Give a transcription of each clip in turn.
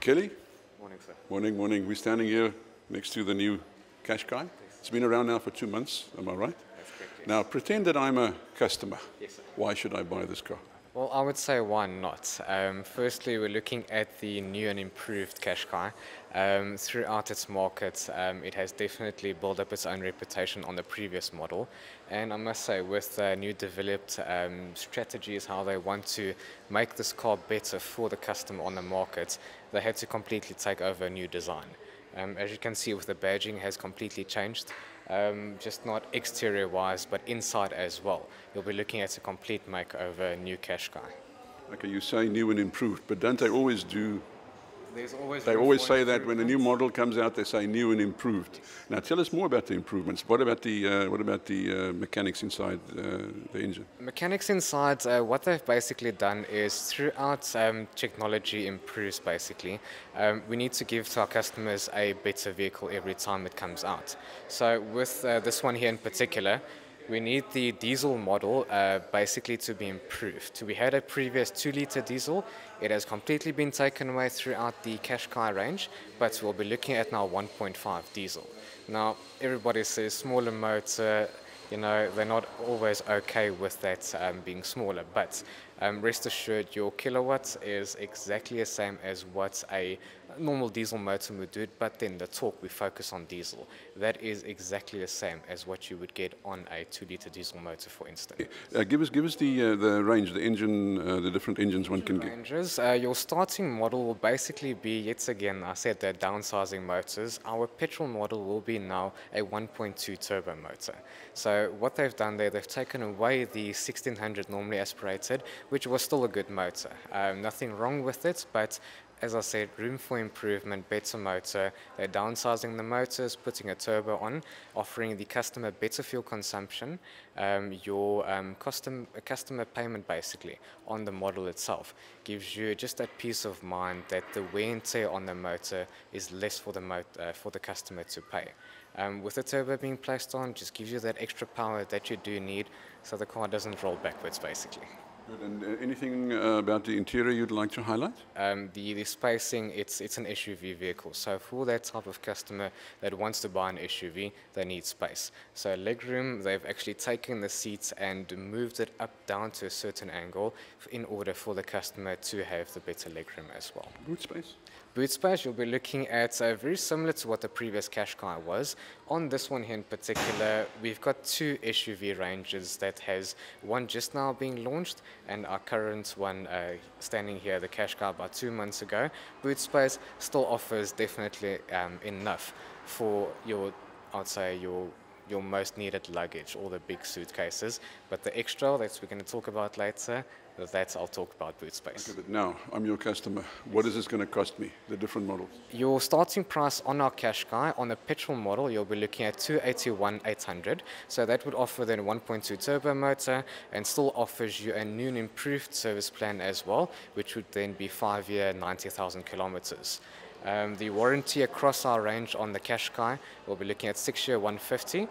Kelly? Morning, sir. Morning, morning. We're standing here next to the new Qashqai. It's been around now for 2 months, am I right? That's correct, yes. Now, pretend that I'm a customer. Yes, sir. Why should I buy this car? Well, I would say why not? Firstly, we're looking at the new and improved Qashqai. Throughout its market, it has definitely built up its own reputation on the previous model. And I must say, with new developed strategies, how they want to make this car better for the customer on the market, they had to completely take over a new design. As you can see, with the badging has completely changed, just not exterior-wise, but inside as well. You'll be looking at a complete makeover, new Qashqai. Okay, you say new and improved, but don't they always do? There's always They room always for say that when a new improvement. model comes out, they say new and improved. Now, tell us more about the improvements. What about the mechanics inside the engine? Mechanics inside, what they've basically done is throughout technology improves basically, we need to give to our customers a better vehicle every time it comes out. So with this one here in particular, we need the diesel model basically to be improved. We had a previous 2-liter diesel. It has completely been taken away throughout the Qashqai range, but we'll be looking at now 1.5 diesel. Now, everybody says smaller motor, you know, they're not always okay with that being smaller, but rest assured your kilowatt is exactly the same as what a normal diesel motor would do, but then the torque, we focus on diesel. That is exactly the same as what you would get on a 2-liter diesel motor, for instance. Give us the range, the engine, the different engines one can get. Ranges, your starting model will basically be, yet again, I said the downsizing motors. Our petrol model will be now a 1.2 turbo motor. So what they've done there, they've taken away the 1600 normally aspirated, which was still a good motor. Nothing wrong with it, but as I said, room for improvement, better motor. They're downsizing the motors, putting a turbo on, offering the customer better fuel consumption, your customer payment basically on the model itself gives you just that peace of mind that the wear and tear on the motor is less for the customer to pay. With the turbo being placed on, just gives you that extra power that you do need so the car doesn't roll backwards basically. Good. And anything about the interior you'd like to highlight? The spacing, it's an SUV vehicle. So for that type of customer that wants to buy an SUV, they need space. So legroom, they've actually taken the seats and moved it up down to a certain angle in order for the customer to have the better legroom as well. Boot space? Boot space, you'll be looking at very similar to what the previous Qashqai was. On this one here in particular, we've got 2 SUV ranges that has one just now being launched and our current one standing here, the Qashqai, about 2 months ago. Boot space still offers definitely enough for your, I'd say, your most needed luggage, all the big suitcases. But the extra that we're going to talk about later, that I'll talk about boot space. Okay, but now, I'm your customer. What is this going to cost me, the different models? Your starting price on our Qashqai, on the petrol model, you'll be looking at 281,800. So that would offer then a 1.2 turbo motor and still offers you a new and improved service plan as well, which would then be 5-year, 90,000 kilometers. The warranty across our range on the Qashqai, we'll be looking at 6-year, 150.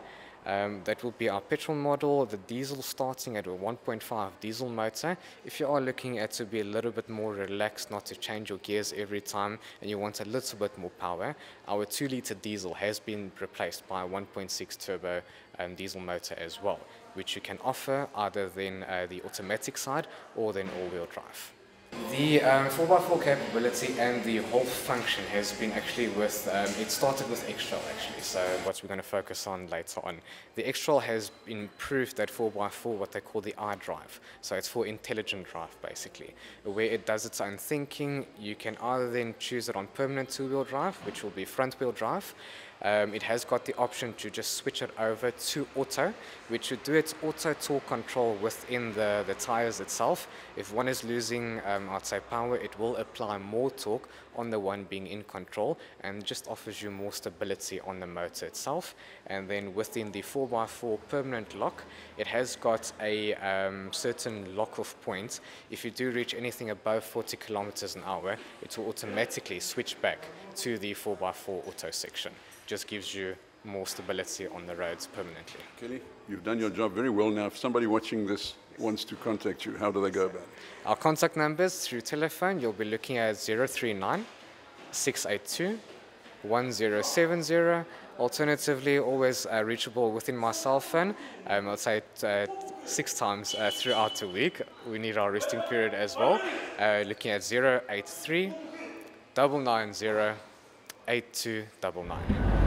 That will be our petrol model, the diesel starting at a 1.5 diesel motor. If you are looking at to be a little bit more relaxed, not to change your gears every time, and you want a little bit more power, our 2-liter diesel has been replaced by a 1.6 turbo diesel motor as well, which you can offer either then the automatic side or then all-wheel drive. The 4x4 capability and the whole function has been actually with, it started with X-Trail actually, so what we're going to focus on later on. The X-Trail has improved that 4x4, what they call the iDrive, so it's for intelligent drive basically, where it does its own thinking. You can either then choose it on permanent 2-wheel drive, which will be front-wheel drive. It has got the option to just switch it over to auto, which would do its auto torque control within the tires itself. If one is losing, I'd say, power, it will apply more torque on the one being in control and just offers you more stability on the motor itself. And then within the 4x4 permanent lock, it has got a certain lock-off point. If you do reach anything above 40 kilometers an hour, it will automatically switch back to the 4x4 auto section. Just gives you more stability on the roads permanently. Kelly, you've done your job very well now. If somebody watching this wants to contact you, how do they go about it? Our contact numbers through telephone, you'll be looking at 039 682 1070. Alternatively, always reachable within my cell phone. I'll say 6 times throughout the week. We need our resting period as well. Looking at 083 990 8299.